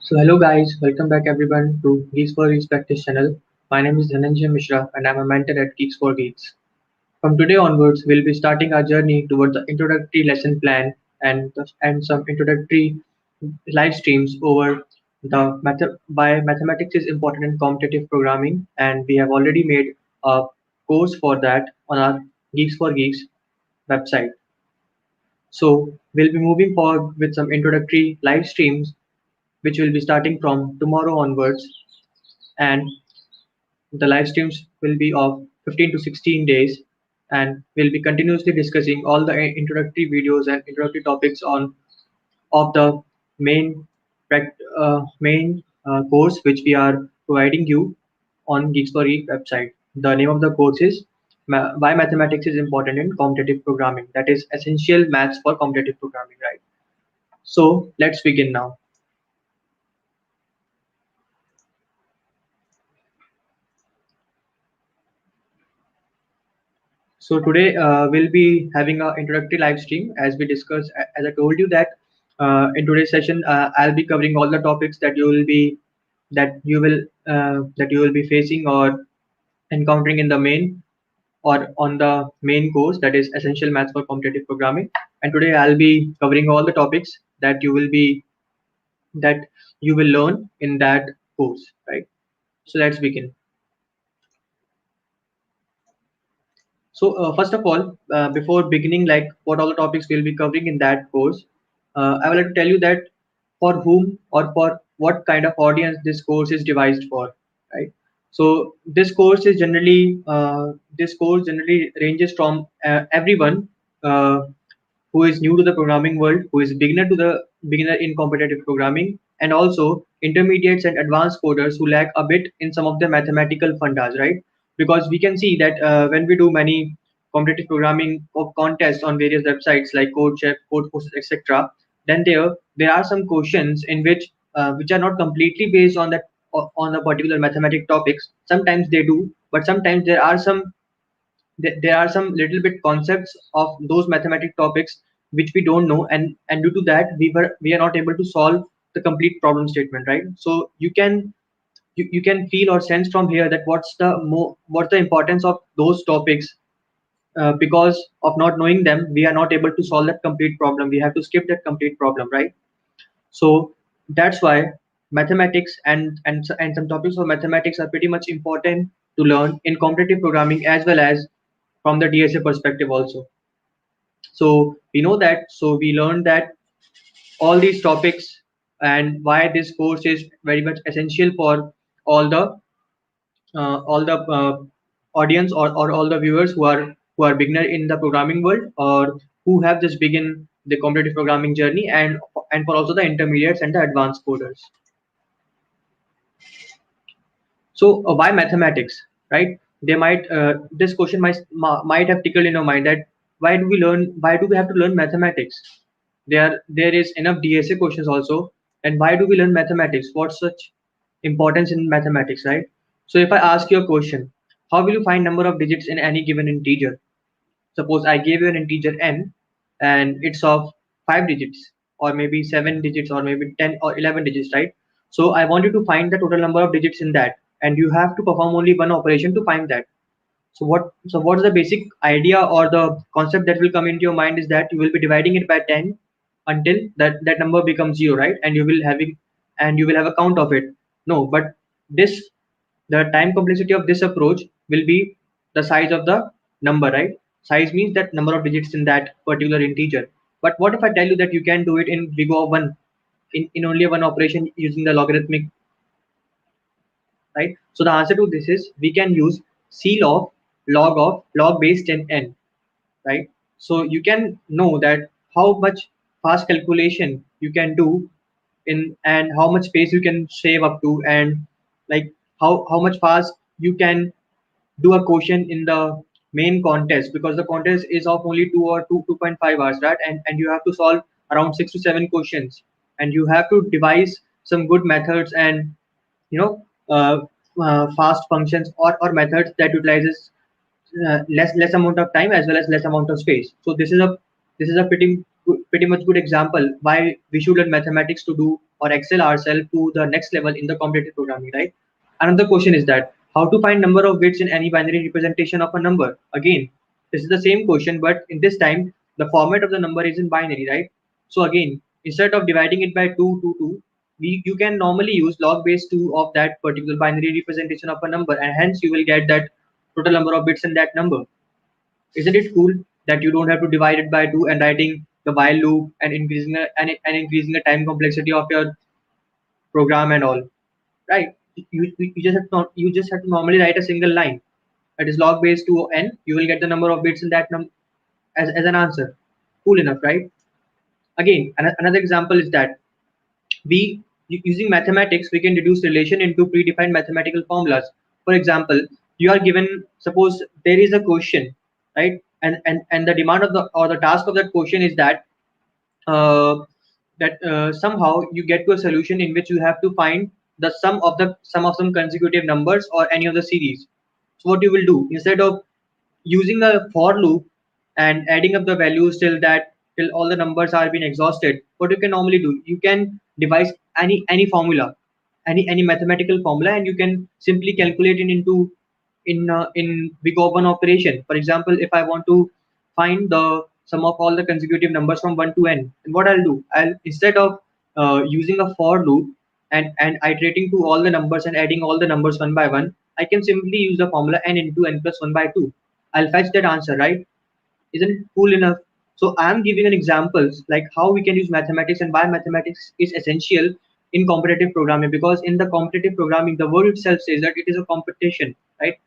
So hello guys, welcome back everyone to Geeks for Geeks practice channel. My name is Dhananjay Mishra and I'm a mentor at Geeks for Geeks. From today onwards, we'll be starting our journey towards the introductory lesson plan and some introductory live streams over the why mathematics is important in competitive programming, and we have already made a course for that on our Geeks for Geeks website. So we'll be moving forward with some introductory live streams which will be starting from tomorrow onwards, and the live streams will be of 15 to 16 days, and we'll be continuously discussing all the introductory videos and introductory topics on of the main course which we are providing you on Geeks for Geek website. The name of the course is Why Mathematics is Important in Competitive Programming. That is essential maths for competitive programming, right? So let's begin now. So today we'll be having an introductory live stream as we discussed. As I told you that in today's session, I'll be covering all the topics that you will be facing or encountering in the main or on the main course, that is Essential Maths for Competitive Programming. And today I'll be covering all the topics that you will learn in that course, right? So let's begin. So first of all, before beginning, like what all the topics we'll be covering in that course, I would like to tell you that for whom or for what kind of audience this course is devised for, right? So this course generally ranges from everyone uh, who is new to the programming world, who is beginner in competitive programming, and also intermediates and advanced coders who lack a bit in some of the mathematical fundas, right? Because we can see that when we do many competitive programming contests on various websites like CodeChef, CodeForces, etc., then there are some questions in which are not completely based on that on a particular mathematic topics. Sometimes they do, but sometimes there are some little bit concepts of those mathematic topics which we don't know, and due to that we are not able to solve the complete problem statement, right? So you can feel or sense from here that what's the importance of those topics. Because of not knowing them, we are not able to solve that complete problem, we have to skip that complete problem, right? So that's why mathematics and some topics of mathematics are pretty much important to learn in competitive programming as well as from the DSA perspective also. So we know that, so we learned that all these topics and why this course is very much essential for all the audience or all the viewers who are beginner in the programming world or who have just begin the competitive programming journey, and for also the intermediates and the advanced coders. So why mathematics, right? They might this question might have tickled in your mind that why do we have to learn mathematics? There is enough DSA questions also, and why do we learn mathematics? What's such importance in mathematics, right? So if I ask you a question, how will you find number of digits in any given integer? Suppose I gave you an integer n and it's of 5 digits or maybe 7 digits or maybe 10 or 11 digits, right? So I want you to find the total number of digits in that, and you have to perform only one operation to find that. What's the basic idea or the concept that will come into your mind is that you will be dividing it by 10 until that number becomes 0, right? And you will have a count of it. No, but this the time complexity of this approach will be the size of the number, right? Size means that number of digits in that particular integer. But what if I tell you that you can do it in big O of 1 in only one operation using the logarithmic, right? So the answer to this is we can use C log of log base 10n, right? So you can know that how much fast calculation you can do in, and how much space you can save up to, and like how much fast you can do a quotient in the main contest, because the contest is of only 2.5 hours, right? And you have to solve around 6 to 7 questions, and you have to devise some good methods and you know fast functions or methods that utilizes less amount of time as well as less amount of space. So this is a pretty much good example why we should learn mathematics to do or excel ourselves to the next level in the competitive programming, right? Another question is that how to find number of bits in any binary representation of a number. Again, this is the same question, but in this time the format of the number is in binary, right? So again, instead of dividing it by 2, you can normally use log base 2 of that particular binary representation of a number, and hence you will get that total number of bits in that number. Isn't it cool that you don't have to divide it by 2 and writing the while loop and increasing the time complexity of your program and all, right? You just have to normally write a single line that is log base 2 n. You will get the number of bits in that as an answer. Cool enough, right? Again, another example is that using mathematics, we can reduce relation into predefined mathematical formulas. For example, you are given, suppose there is a question, right? And the demand of the or the task of that question is that uh, somehow you get to a solution in which you have to find the sum of some consecutive numbers or any of the series. So what you will do, instead of using a for loop and adding up the values till all the numbers are being exhausted, what you can normally do, you can devise any formula, any mathematical formula, and you can simply calculate it into in big open operation. For example, if I want to find the sum of all the consecutive numbers from 1 to n, then what I'll do, I'll instead of using a for loop and iterating to all the numbers and adding all the numbers one by one, I can simply use the formula n into n plus 1 by 2. I'll fetch that answer, right? Isn't it cool enough? So I'm giving an examples like how we can use mathematics and why mathematics is essential in competitive programming, because in the competitive programming the word itself says that it is a competition, right?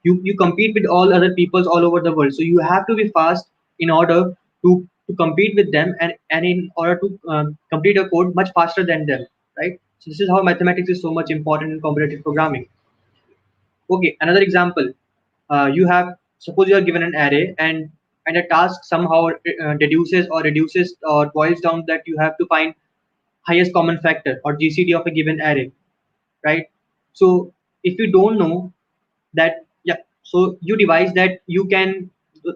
You compete with all other peoples all over the world, so you have to be fast in order to compete with them, and in order to complete a code much faster than them, right? So this is how mathematics is so much important in competitive programming. Okay, another example. You have, suppose you are given an array, and a task somehow deduces or reduces or boils down that you have to find highest common factor or GCD of a given array, right? So if you don't know that, yeah, so you devise that you can,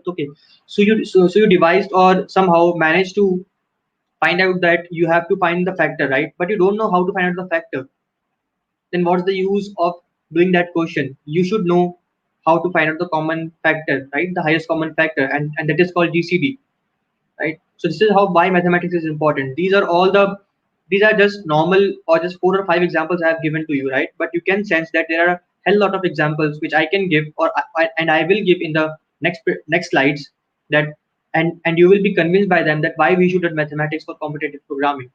okay, so you devised or somehow managed to find out that you have to find the factor, right? But you don't know how to find out the factor. Then what's the use of doing that question? You should know how to find out the common factor, right? The highest common factor, and that is called GCD, right? So this is how why mathematics is important. These are just normal or just 4 or 5 examples I have given to you, right? But you can sense that there are a hell lot of examples which I can give, and I will give in the next slides, that and you will be convinced by them that why we should learn mathematics for competitive programming,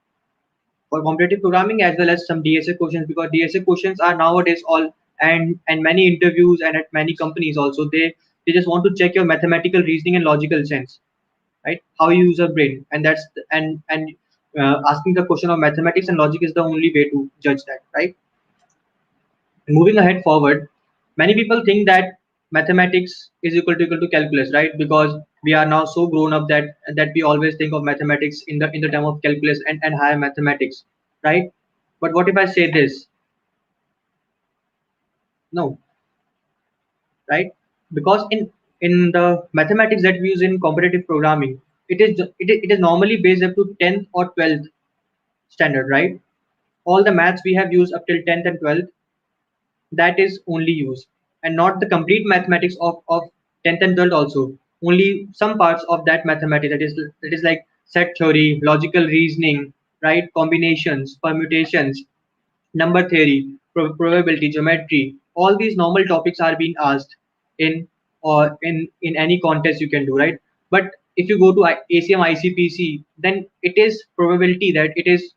as well as some DSA questions, because DSA questions are nowadays all, and many interviews and at many companies also, they just want to check your mathematical reasoning and logical sense, right? How you use your brain, and asking the question of mathematics and logic is the only way to judge that, right? And moving ahead forward, many people think that mathematics is equal to calculus, right? Because we are now so grown up that we always think of mathematics in the term of calculus and higher mathematics, right? But what if I say this? No, right? Because in the mathematics that we use in competitive programming, it is normally based up to 10th or 12th standard, right? All the maths we have used up till 10th and 12th, that is only used, and not the complete mathematics of 10th and 12th also. Only some parts of that mathematics, that is like set theory, logical reasoning, right? Combinations, permutations, number theory, probability, geometry, all these normal topics are being asked in in any contest you can do, right? But if you go to ACM ICPC, then it is probability that it is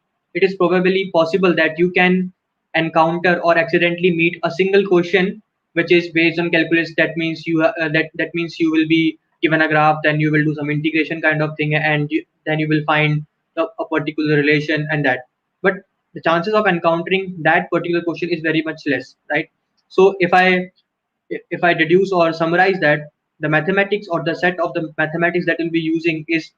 probably possible that you can encounter or accidentally meet a single question which is based on calculus. That means that means you will be given a graph, then you will do some integration kind of thing, and then you will find a particular relation and that. But the chances of encountering that particular question is very much less, right? So if I deduce or summarize that, the mathematics or the set of the mathematics that we'll be using is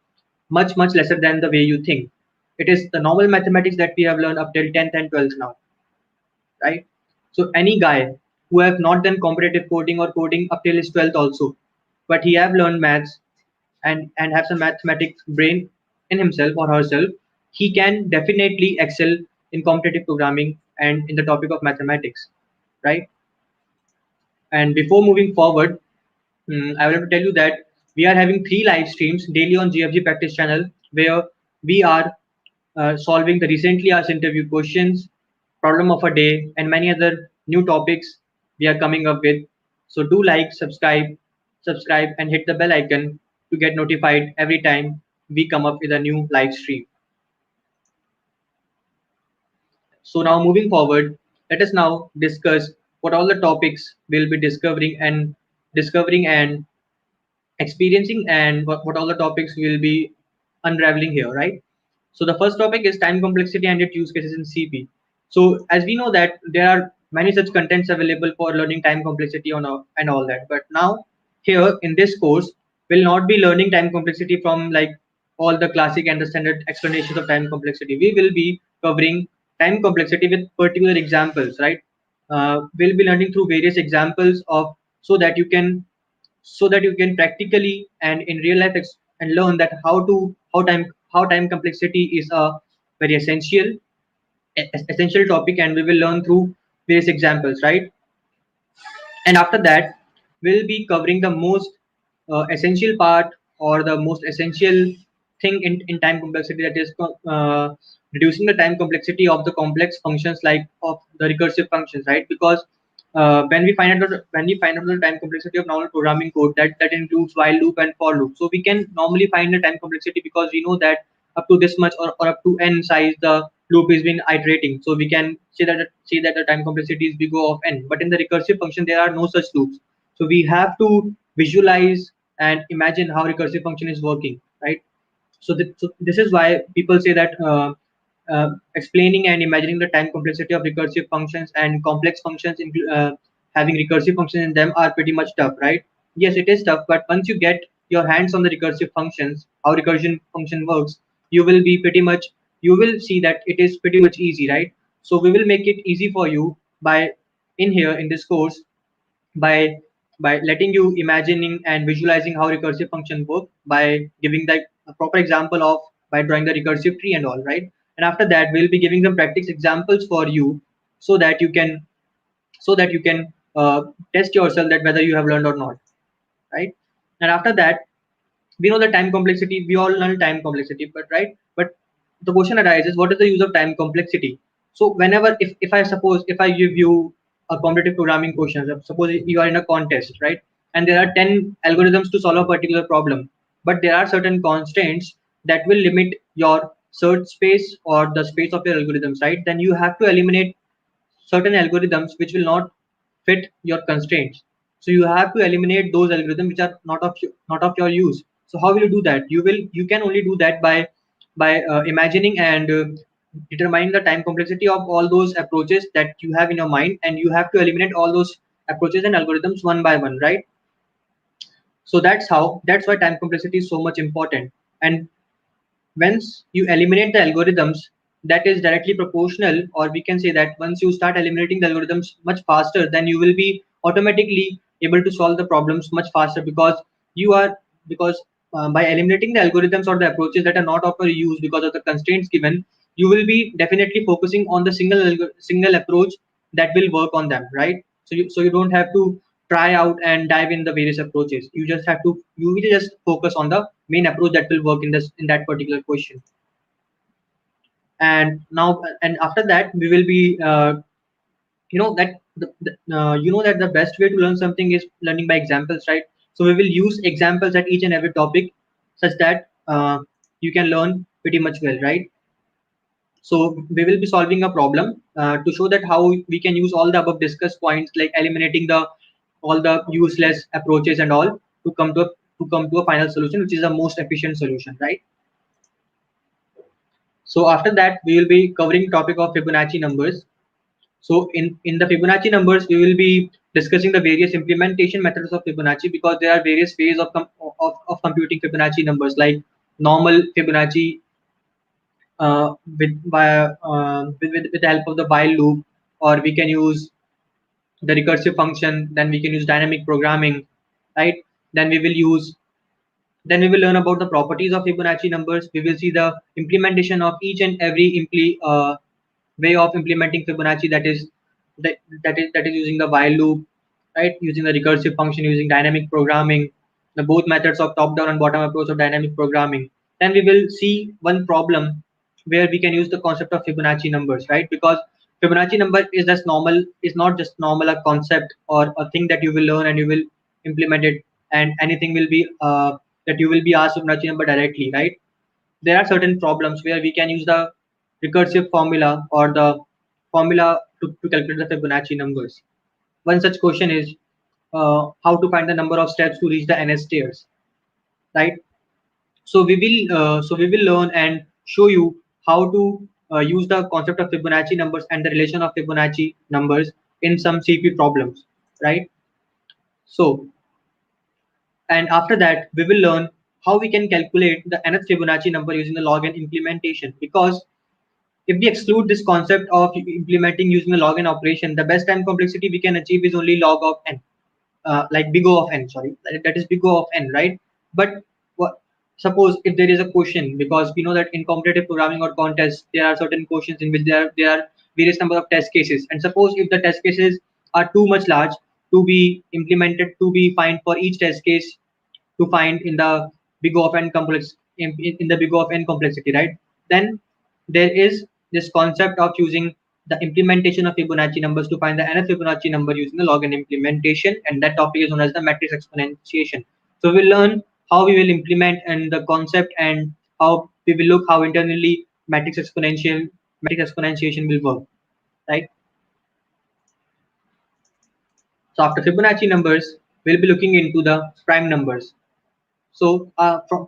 much lesser than the way you think. It is the normal mathematics that we have learned up till 10th and 12th now, right? So any guy who have not done competitive coding or coding up till his 12th also, but he have learned maths and have some mathematics brain in himself or herself, he can definitely excel in competitive programming and in the topic of mathematics, right? And before moving forward, I would like to tell you that we are having 3 live streams daily on GFG Practice channel, where we are solving the recently asked interview questions, problem of a day, and many other new topics we are coming up with. So do like, subscribe, and hit the bell icon to get notified every time we come up with a new live stream. So now moving forward, let us now discuss what all the topics we'll be discovering and experiencing, and what all the topics we'll be unraveling here, right? So the first topic is time complexity and its use cases in CP. So as we know that there are many such contents available for learning time complexity and all that. But now here in this course, we'll not be learning time complexity from like all the classic and the standard explanations of time complexity. We will be covering time complexity with particular examples, right? We'll be learning through various examples of so that you can practically and in real life and learn that how time complexity is a very essential topic, and we will learn through various examples, right? And after that, we'll be covering the most essential part, or the most essential thing in time complexity, that is reducing the time complexity of the complex functions, like of the recursive functions, right? Because when we find out the time complexity of normal programming code, that includes while loop and for loop. So we can normally find the time complexity because we know that up to this much, or up to n size, the loop is been iterating. So we can say that the time complexity is big O of n. But in the recursive function, there are no such loops. So we have to visualize and imagine how recursive function is working, right? So this is why people say that explaining and imagining the time complexity of recursive functions and complex functions, having recursive functions in them, are pretty much tough, right? Yes, it is tough, but once you get your hands on the recursive functions, how recursion function works, you will be pretty much you will see that it is pretty much easy, right? So we will make it easy for you by in here in this course, by letting you imagining and visualizing how recursive function work, by giving the proper example of by drawing the recursive tree and all, right? And after that, we'll be giving some practice examples for you, so that you can test yourself that whether you have learned or not, right? And after that, we know the time complexity, we all learn time complexity, but the question arises, what is the use of time complexity? So whenever, if I give you a competitive programming question, suppose you are in a contest, right? And there are 10 algorithms to solve a particular problem, but there are certain constraints that will limit your search space or the space of your algorithms, right? Then you have to eliminate certain algorithms which will not fit your constraints. So you have to eliminate those algorithms which are not of your use. So how will you do that? You can only do that by imagining and determining the time complexity of all those approaches that you have in your mind, and you have to eliminate all those approaches and algorithms one by one, right? So that's why time complexity is so much important. And once you eliminate the algorithms, that is directly proportional, or we can say that once you start eliminating the algorithms much faster, then you will be automatically able to solve the problems much faster, because you are because by eliminating the algorithms or the approaches that are not of your use because of the constraints given, you will be definitely focusing on the single approach that will work on them, right? So you don't have to try out and dive in the various approaches. You will just focus on the main approach that will work in that particular question. And after that, we will be you know that the best way to learn something is learning by examples, right? So we will use examples at each and every topic, such that you can learn pretty much well, right? So we will be solving a problem to show that how we can use all the above discussed points, like eliminating the all the useless approaches and all, to come to a final solution, which is the most efficient solution, right? So after that, we will be covering topic of Fibonacci numbers. So in the Fibonacci numbers, we will be discussing the various implementation methods of Fibonacci, because there are various ways of computing Fibonacci numbers, like normal Fibonacci, with the help of the while loop, or we can use the recursive function. Then we can use dynamic programming, right? Then we will learn about the properties of Fibonacci numbers. We will see the implementation of each and every way of implementing Fibonacci, that is using the while loop, right? Using the recursive function, using dynamic programming, the both methods of top-down and bottom approach of dynamic programming. Then we will see one problem where we can use the concept of Fibonacci numbers, right? Because Fibonacci number is not just normal a concept or a thing that you will learn and you will implement it, and anything will be that you will be asked Fibonacci number directly, right? There are certain problems where we can use the recursive formula or the formula to calculate the Fibonacci numbers. One such question is how to find the number of steps to reach the nth stairs, right? So we will learn and show you how to use the concept of Fibonacci numbers and the relation of Fibonacci numbers in some CP problems, right? So, and after that we will learn how we can calculate the nth Fibonacci number using the log n implementation, because if we exclude this concept of implementing using the log n operation, the best time complexity we can achieve is only log of n, like big O of n, sorry, that is big O of n, right? But what, suppose if there is a question, because we know that in competitive programming or contests, there are certain questions in which there are various number of test cases, and suppose if the test cases are too much large to be implemented, to be find for each test case to find in the big O of n complex in the big O of n complexity, right? Then there is this concept of using the implementation of Fibonacci numbers to find the nth Fibonacci number using the log n implementation, and that topic is known as the matrix exponentiation. So we'll learn how we will implement and the concept, and how we will look how internally matrix exponentiation will work, right? So after Fibonacci numbers, we'll be looking into the prime numbers. So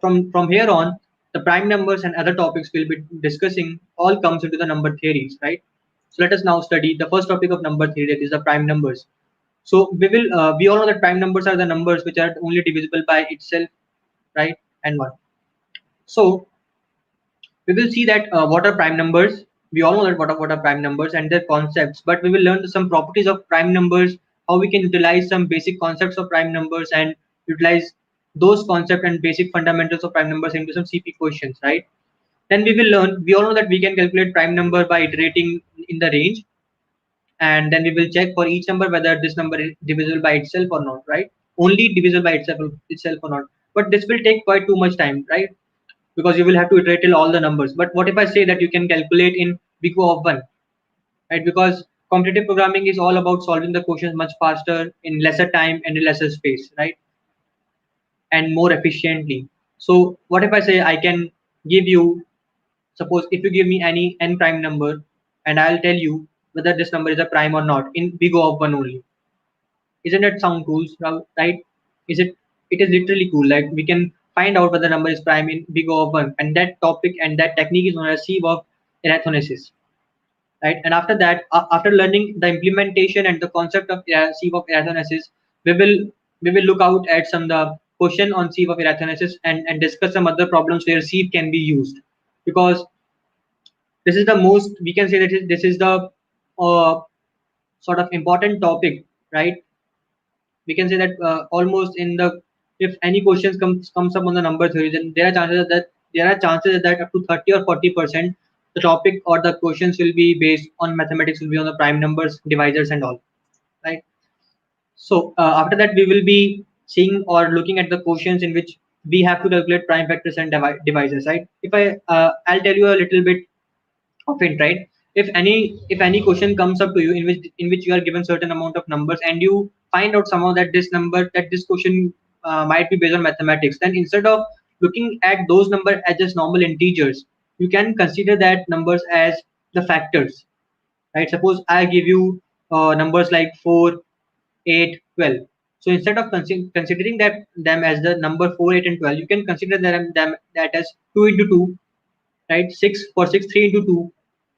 from here on, the prime numbers and other topics we'll be discussing all comes into the number theories, right? So let us now study the first topic of number theory, that is the prime numbers. So we all know that prime numbers are the numbers which are only divisible by itself, right? And one. So we will see that what are prime numbers. We all know that what are prime numbers and their concepts, but we will learn some properties of prime numbers, how we can utilize some basic concepts of prime numbers and utilize those concepts and basic fundamentals of prime numbers into some CP questions, right? Then we will learn, we all know that we can calculate prime number by iterating in the range, and then we will check for each number whether this number is divisible by itself or not, right? Only divisible by itself or not. But this will take quite too much time, right? Because you will have to iterate till all the numbers. But what if I say that you can calculate in big O of 1, right? Because competitive programming is all about solving the questions much faster in lesser time and in lesser space, right? And more efficiently. So what if I say I can give you, suppose if you give me any n prime number, and I'll tell you whether this number is a prime or not in big O of 1 only. Isn't that sound cool, right? Is it? It is literally cool. Like we can find out whether number is prime in big O of 1, and that topic and that technique is known as sieve of arithmetic, right? And after that, after learning the implementation and the concept of sieve of arithmetic, we will we will look out at some the question on sieve of arithmetic, and discuss some other problems where sieve can be used, because this is the most, we can say that this is the uh, sort of important topic, right? We can say that almost in the, if any questions comes up on the number theory, then there are chances that up to 30 or 40% the topic or the questions will be based on mathematics, will be on the prime numbers, divisors and all, right? So after that we will be seeing or looking at the questions in which we have to calculate prime factors and divisors, right? If I'll tell you a little bit of it, right? If any question comes up to you in which you are given certain amount of numbers, and you find out somehow that this question might be based on mathematics, then instead of looking at those numbers as just normal integers, you can consider that numbers as the factors, right? Suppose I give you numbers like 4, 8, 12. So instead of considering them as the number 4, 8 and 12, you can consider them that as 2 into 2, right? 6 for 6, 3 into 2,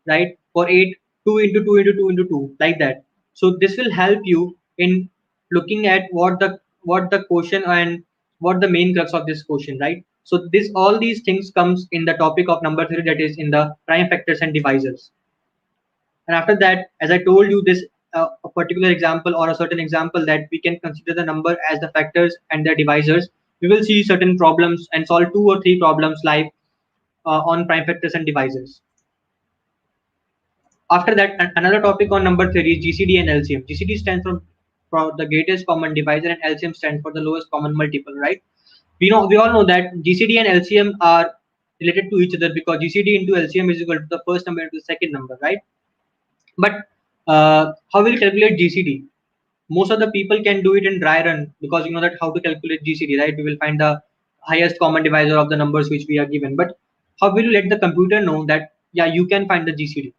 right? For 8, 2 into 2 into 2 into 2, like that. So this will help you in looking at what the question and what the main crux of this question, right? So this, all these things comes in the topic of number theory, that is in the prime factors and divisors. And after that, as I told you, this a particular example or a certain example that we can consider the number as the factors and their divisors, we will see certain problems and solve 2 or 3 problems live on prime factors and divisors. After that, another topic on number 3 is GCD and LCM. GCD stands for the greatest common divisor, and LCM stands for the lowest common multiple, right? We all know that GCD and LCM are related to each other because GCD into LCM is equal to the first number into the second number, right? But how will calculate GCD? Most of the people can do it in dry run because you know that how to calculate GCD, right? We will find the highest common divisor of the numbers which we are given. But how will you let the computer know that yeah, you can find the GCD,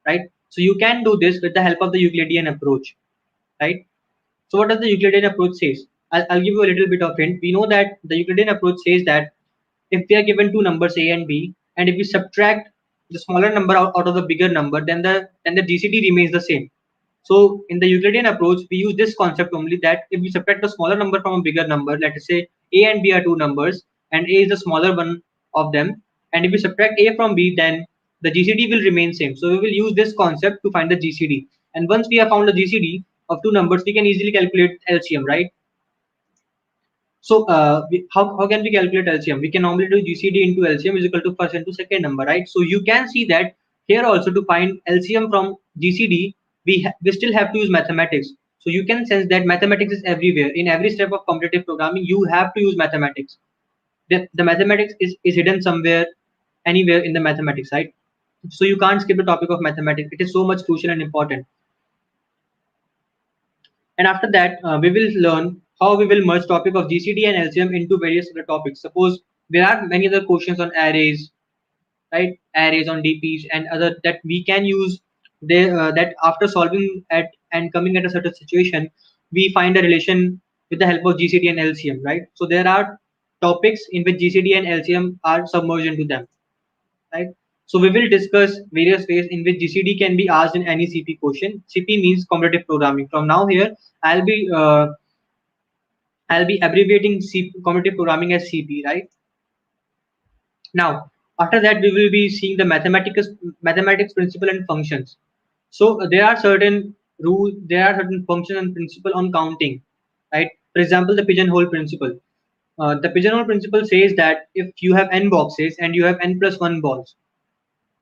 right? So you can do this with the help of the Euclidean approach, right? So what does the Euclidean approach says? I'll give you a little bit of hint. We know that the Euclidean approach says that if we are given two numbers A and B, and if we subtract the smaller number out of the bigger number, then the GCD remains the same. So in the Euclidean approach, we use this concept only that if we subtract a smaller number from a bigger number, let us say A and B are two numbers, and A is the smaller one of them, and if we subtract A from B, then the GCD will remain same. So we will use this concept to find the GCD. And once we have found the GCD of two numbers, we can easily calculate LCM, right? So how can we calculate LCM? We can normally do GCD into LCM is equal to first into second number, right? So you can see that here also to find LCM from GCD, we still have to use mathematics. So you can sense that mathematics is everywhere. In every step of competitive programming, you have to use mathematics. The mathematics is hidden somewhere, anywhere in the mathematics, right? So you can't skip the topic of mathematics. It is so much crucial and important. And after that, we will learn how we will merge topic of GCD and LCM into various other topics. Suppose there are many other questions on arrays, right? Arrays on DPs and other that we can use. That after solving at and coming at a certain situation, we find a relation with the help of GCD and LCM, right? So there are topics in which GCD and LCM are submerged into them, right? So we will discuss various ways in which GCD can be asked in any CP question. CP means competitive programming. From now here, I'll be uh, I'll be abbreviating competitive programming as CP, right? Now, after that, we will be seeing the mathematics principle and functions. So there are certain rules, there are certain functions and principle on counting, right? For example, the pigeonhole principle. The pigeonhole principle says that if you have n boxes and you have n plus 1 balls,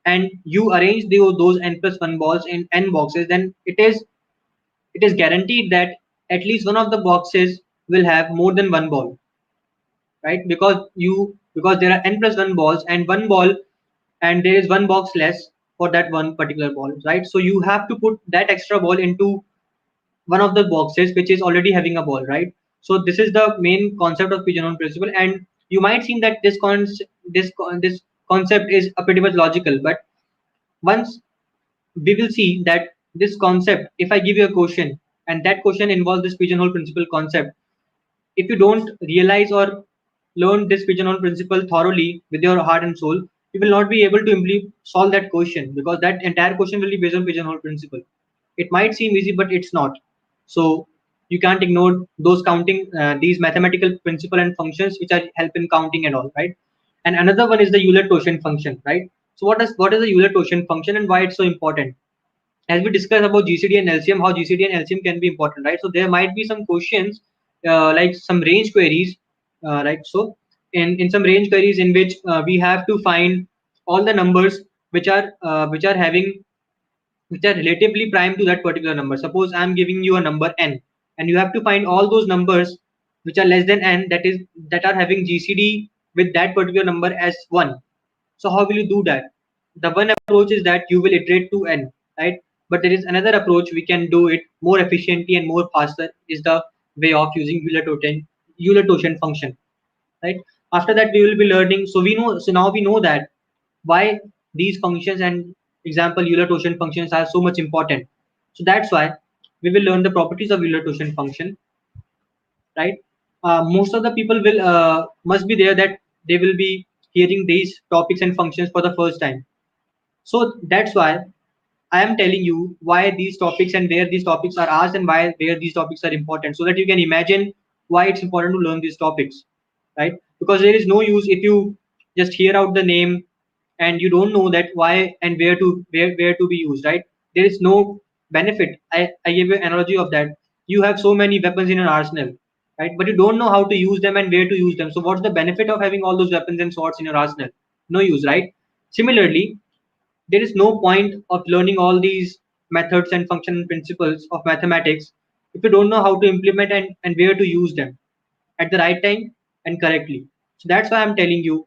and you arrange those n plus 1 balls in n boxes, then it is guaranteed that at least one of the boxes will have more than one ball, right? Because there are n plus 1 balls and one ball, and there is one box less for that one particular ball, right? So you have to put that extra ball into one of the boxes which is already having a ball, right? So this is the main concept of pigeonhole principle, and you might think that this concept is a pretty much logical, but once we will see that this concept, if I give you a question and that question involves this pigeonhole principle concept, if you don't realize or learn this pigeonhole principle thoroughly with your heart and soul, you will not be able to simply solve that question because that entire question will be based on pigeonhole principle. It might seem easy, but it's not. So you can't ignore those counting, these mathematical principle and functions which are help in counting and all, right? And another one is the Euler-Toscan function, right? So what is the Euler-Toscan function and why it's so important? As we discussed about GCD and LCM, how GCD and LCM can be important, right? So there might be some questions like some range queries, right? So in some range queries in which we have to find all the numbers which are having which are relatively prime to that particular number. Suppose I'm giving you a number n, and you have to find all those numbers which are less than n, that are having GCD with that particular number as 1. So how will you do that? The one approach is that you will iterate to n, right? But there is another approach we can do it more efficiently and more faster is the way of using Euler-Toscan function, right? After that we will be learning. So now we know that why these functions and example Euler-Toscan functions are so much important. So that's why we will learn the properties of Euler-Toscan function, right? Most of the people will must be there that they will be hearing these topics and functions for the first time. So that's why I am telling you why these topics and where these topics are asked and where these topics are important, so that you can imagine why it's important to learn these topics, right? Because there is no use if you just hear out the name and you don't know that why and where to be used, right? There is no benefit. I give you an analogy of that. You have so many weapons in your arsenal, right? But you don't know how to use them and where to use them. So what's the benefit of having all those weapons and swords in your arsenal? No use, right? Similarly, there is no point of learning all these methods and function principles of mathematics if you don't know how to implement and where to use them at the right time and correctly. So that's why I'm telling you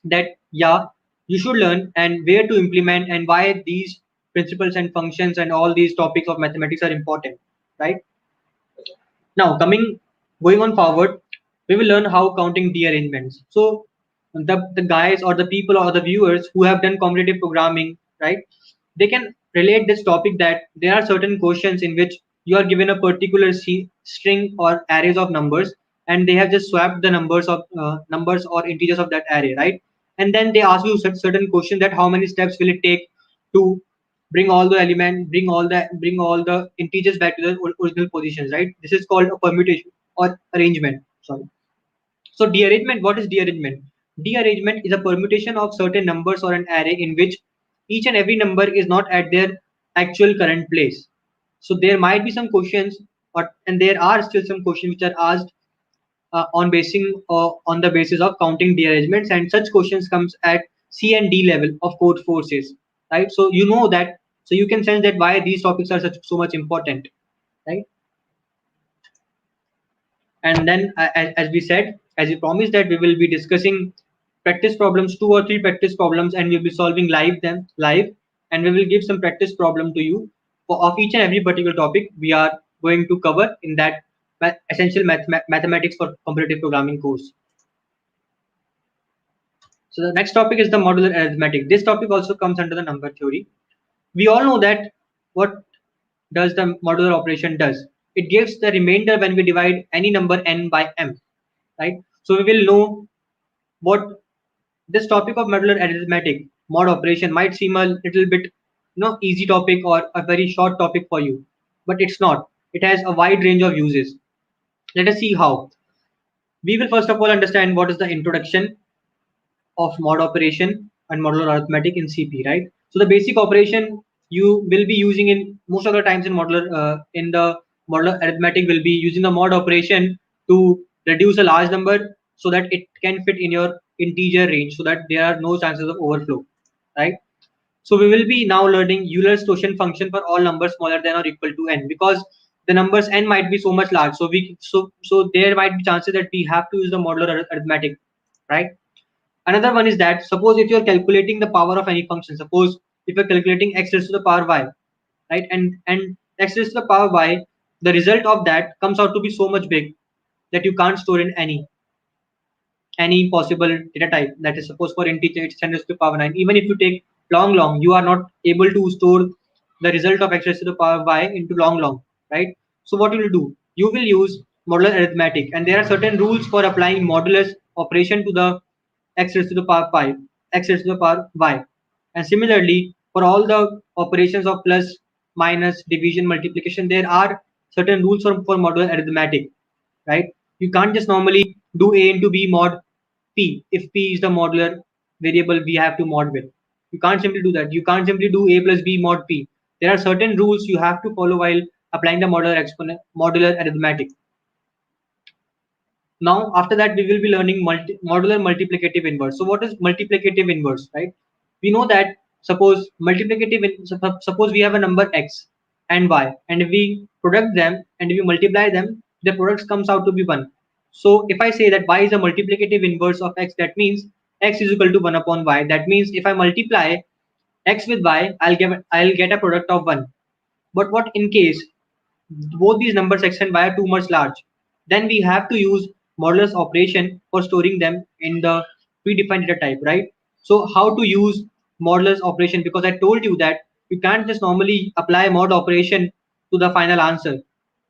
that yeah, you should learn and where to implement and why these principles and functions and all these topics of mathematics are important, right? Now, going on forward, we will learn how counting dearrangements. So, the guys or the people or the viewers who have done competitive programming, right? They can relate this topic that there are certain questions in which you are given a particular string or arrays of numbers, and they have just swapped the numbers or integers of that array, right? And then they ask you certain question that how many steps will it take to bring all the integers back to their original positions, right? This is called a permutation or arrangement. Sorry. So dearrangement, what is dearrangement? Dearrangement is a permutation of certain numbers or an array in which each and every number is not at their actual current place. So there might be some questions, and there are still some questions which are asked on the basis of counting dearrangements, and such questions comes at C and D level of code forces, right? So you know that, so you can sense that why these topics are so much important, right? And then as we said, as we promised, that we will be discussing practice problems, 2 or 3 practice problems, and we'll be solving live, and we will give some practice problem to you of each and every particular topic we are going to cover in that essential mathematics for competitive programming course. So the next topic is the modular arithmetic. This topic also comes under the number theory. We all know that what does the modular operation does. It gives the remainder when we divide any number n by m, right? So we will know what this topic of modular arithmetic, mod operation, might seem a little bit easy topic or a very short topic for you, but it's not. It has a wide range of uses. Let us see how. We will first of all understand what is the introduction of mod operation and modular arithmetic in CP, right? So the basic operation you will be using in most of the times in the modular arithmetic will be using the mod operation to reduce a large number so that it can fit in your integer range, so that there are no chances of overflow, right? So we will be now learning Euler's quotient function for all numbers smaller than or equal to n, because the numbers n might be so much large. So there might be chances that we have to use the modular arithmetic, right? Another one is that suppose if you're calculating the power of any function, suppose if you're calculating x raised to the power y, right, and x raised to the power y, the result of that comes out to be so much big that you can't store in any possible data type. That is, suppose for integer it's 10 raised to the power 9. Even if you take long, you are not able to store the result of x raised to the power y into long, right? So what you will do? You will use modular arithmetic, and there are certain rules for applying modulus operation to the x raised to the power 5, x raised to the power y. And similarly, for all the operations of plus, minus, division, multiplication, there are certain rules for modular arithmetic, right? You can't just normally do a into b mod p if p is the modular variable we have to mod with. You can't simply do that. You can't simply do a plus b mod p. There are certain rules you have to follow while applying the modular arithmetic. Now, after that, we will be learning modular multiplicative inverse. So, what is multiplicative inverse, right? We know that suppose we have a number x and y, and if we product them and if we multiply them, the products comes out to be 1. So, if I say that y is a multiplicative inverse of x, that means x is equal to 1 upon y. That means if I multiply x with y, I'll get a product of 1. But what in case both these numbers x and y are too much large? Then we have to use modulus operation for storing them in the predefined data type, right? So how to use modulus operation? Because I told you that you can't just normally apply mod operation to the final answer.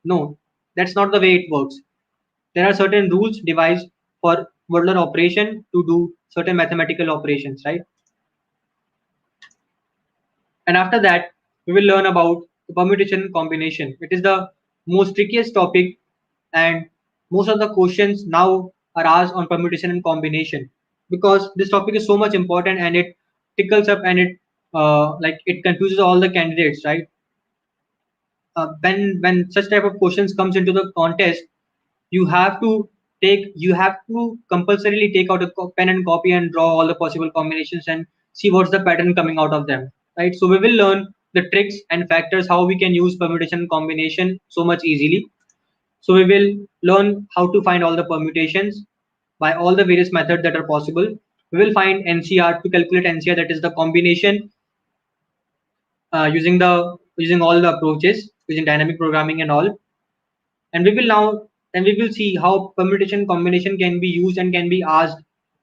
No, that's not the way it works. There are certain rules devised for modular operation to do certain mathematical operations, right? And after that, we will learn about the permutation combination. It is the most trickiest topic, and most of the questions now are asked on permutation and combination, because this topic is so much important and it tickles up and it confuses all the candidates, right? When such type of questions comes into the contest, you have to compulsorily take out a pen and copy and draw all the possible combinations and see what's the pattern coming out of them. right? So we will learn the tricks and factors how we can use permutation and combination so much easily. So we will learn how to find all the permutations by all the various methods that are possible. We will find NCR to calculate NCR, that is the combination, using all the approaches, using dynamic programming and all. And we will see how permutation combination can be used and can be asked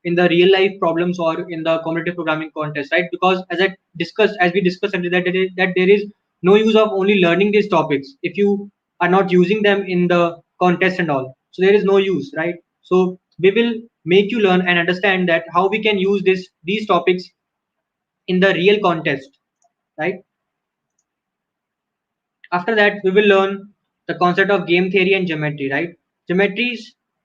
in the real life problems or in the competitive programming contest, right? Because as we discussed earlier, that there is no use of only learning these topics if you are not using them in the contest and all. So there is no use, right? So we will make you learn and understand that how we can use these topics in the real contest, right? After that, we will learn the concept of game theory and geometry, right? Geometries,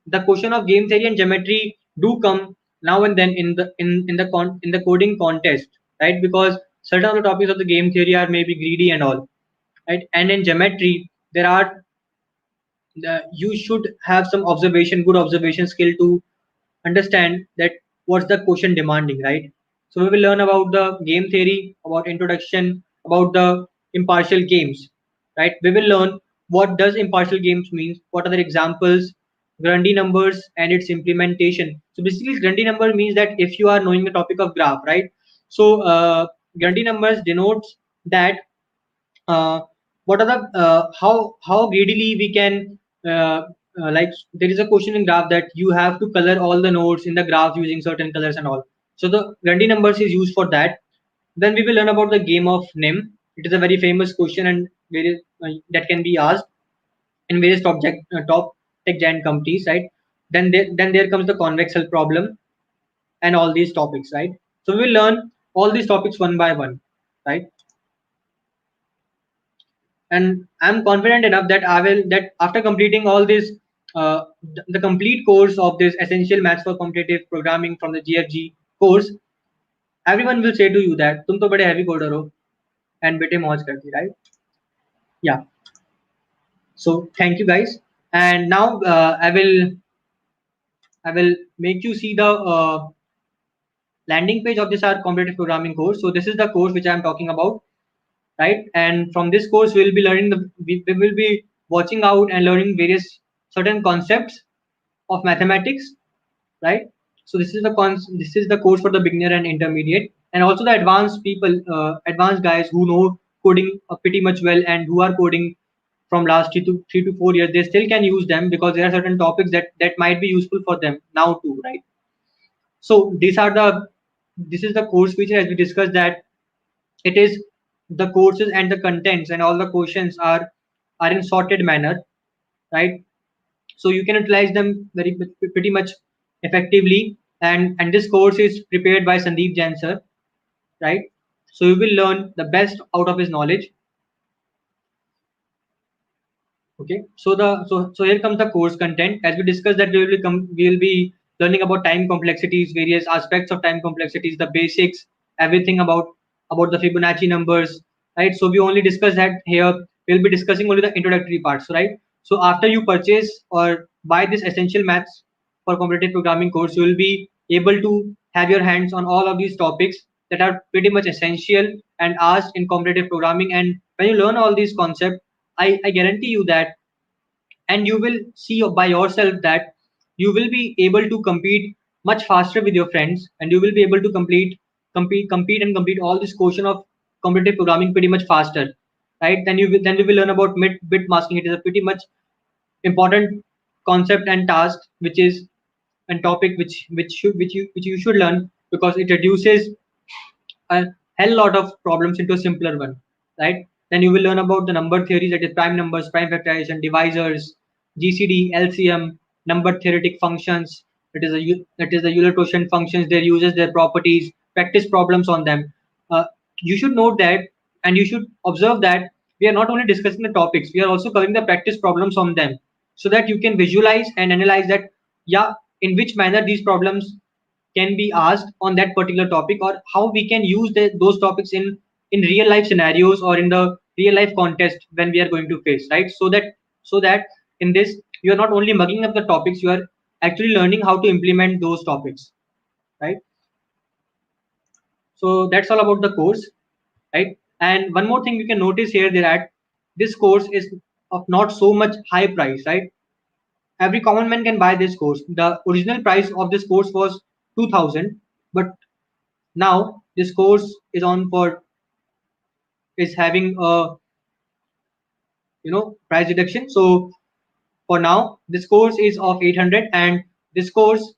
the question of game theory and geometry do come now and then in the coding contest, right? Because certain of the topics of the game theory are maybe greedy and all, right? And in geometry, there are you should have some good observation skill to understand that what's the question demanding, right? So we will learn about the game theory, about introduction, about the impartial games, right? We will learn what does impartial games mean, what are the examples, Grundy numbers and its implementation. So basically Grundy number means that if you are knowing the topic of graph, right? So Grundy numbers denotes that what are the how greedily we can like there is a question in graph that you have to color all the nodes in the graph using certain colors and all. So the Grundy numbers is used for that. Then we will learn about the game of nim. It is a very famous question and various that can be asked in various top tech giant companies, right? Then there comes the convex hull problem and all these topics, right? So we will learn all these topics one by one, right? And I'm confident enough that I will that after completing all this the complete course of this essential maths for competitive programming from the GFG course, everyone will say to you that तुम तो बड़े heavy coder हो and बेटे मौज करती, right? Yeah. So thank you guys, and now I will make you see the landing page of this our competitive programming course. So this is the course which I am talking about, right? And from this course we'll be learning we will be watching out and learning various certain concepts of mathematics, right? So this is the course for the beginner and intermediate, and also the advanced people, advanced guys who know coding pretty much well and who are coding from last 3 to 4 years. They still can use them because there are certain topics that might be useful for them now too, right? So this is the course feature, as we discussed, that it is the courses and the contents and all the questions are in sorted manner, right? So you can utilize them pretty much effectively, and this course is prepared by Sandeep Jain sir, right? So you will learn the best out of his knowledge. Okay, so here comes the course content. As we discussed that we will be learning about time complexities, various aspects of time complexities, the basics, everything about the Fibonacci numbers, right? So we only discuss that here. We'll be discussing only the introductory parts, right? So after you purchase or buy this essential maths for competitive programming course, you will be able to have your hands on all of these topics that are pretty much essential and asked in competitive programming. And when you learn all these concepts, I guarantee you that, and you will see by yourself that you will be able to compete much faster with your friends, and you will be able to complete all this quotient of competitive programming pretty much faster, right? Then we will learn about bit masking. It is a pretty much important concept and task, which is a topic which you should learn because it reduces a hell lot of problems into a simpler one, right? Then you will learn about the number theories, that is prime numbers, prime factorization, divisors, GCD, LCM, number theoretic functions. That is the Euler quotient functions, their uses, their properties, practice problems on them. You should note that, and you should observe that we are not only discussing the topics, we are also covering the practice problems on them, so that you can visualize and analyze that, yeah, in which manner these problems can be asked on that particular topic, or how we can use those topics in real life scenarios or in the real life contest when we are going to face, right? So that in this you are not only mugging up the topics, you are actually learning how to implement those topics, right? So that's all about the course. right? And one more thing you can notice here that this course is of not so much high price, right? Every common man can buy this course. The original price of this course was 2000, but now this course is on for is having a price reduction. So for now this course is of 800, and this course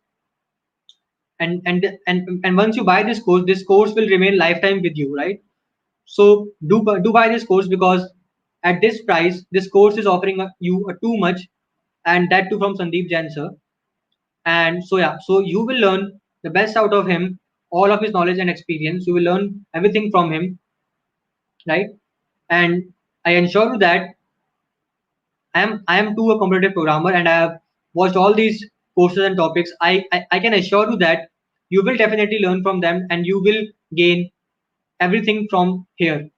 and once you buy this course will remain lifetime with you, right? So do buy this course, because at this price this course is offering you a too much, and that too from Sandeep Jain sir. And so yeah, so you will learn the best out of him, all of his knowledge and experience. You will learn everything from him, right? And I ensure you that I am too a competitive programmer, and I have watched all these courses and topics. I can assure you that you will definitely learn from them, and you will gain everything from here.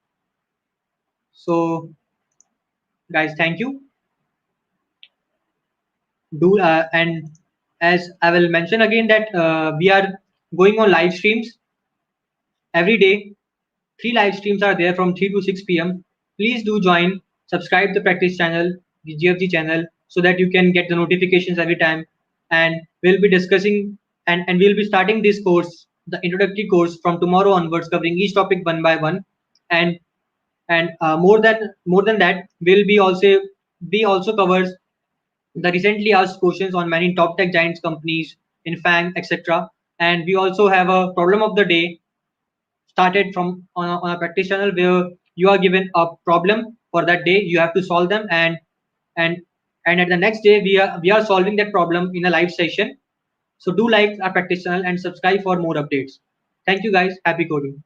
So guys, thank you. Do and as I will mention again that we are going on live streams every day. 3 live streams are there from 3 to 6 p.m. Please do join, subscribe the practice channel, the GFG channel, so that you can get the notifications every time. And we'll be discussing and we'll be starting this course, the introductory course, from tomorrow onwards, covering each topic one by one. And more than that, we also covers the recently asked questions on many top tech giants companies in FANG, etc. And we also have a problem of the day started from on a practice channel, where you are given a problem for that day. You have to solve them, and and at the next day we are solving that problem in a live session. So do like our practice channel and subscribe for more updates. Thank you guys. Happy coding.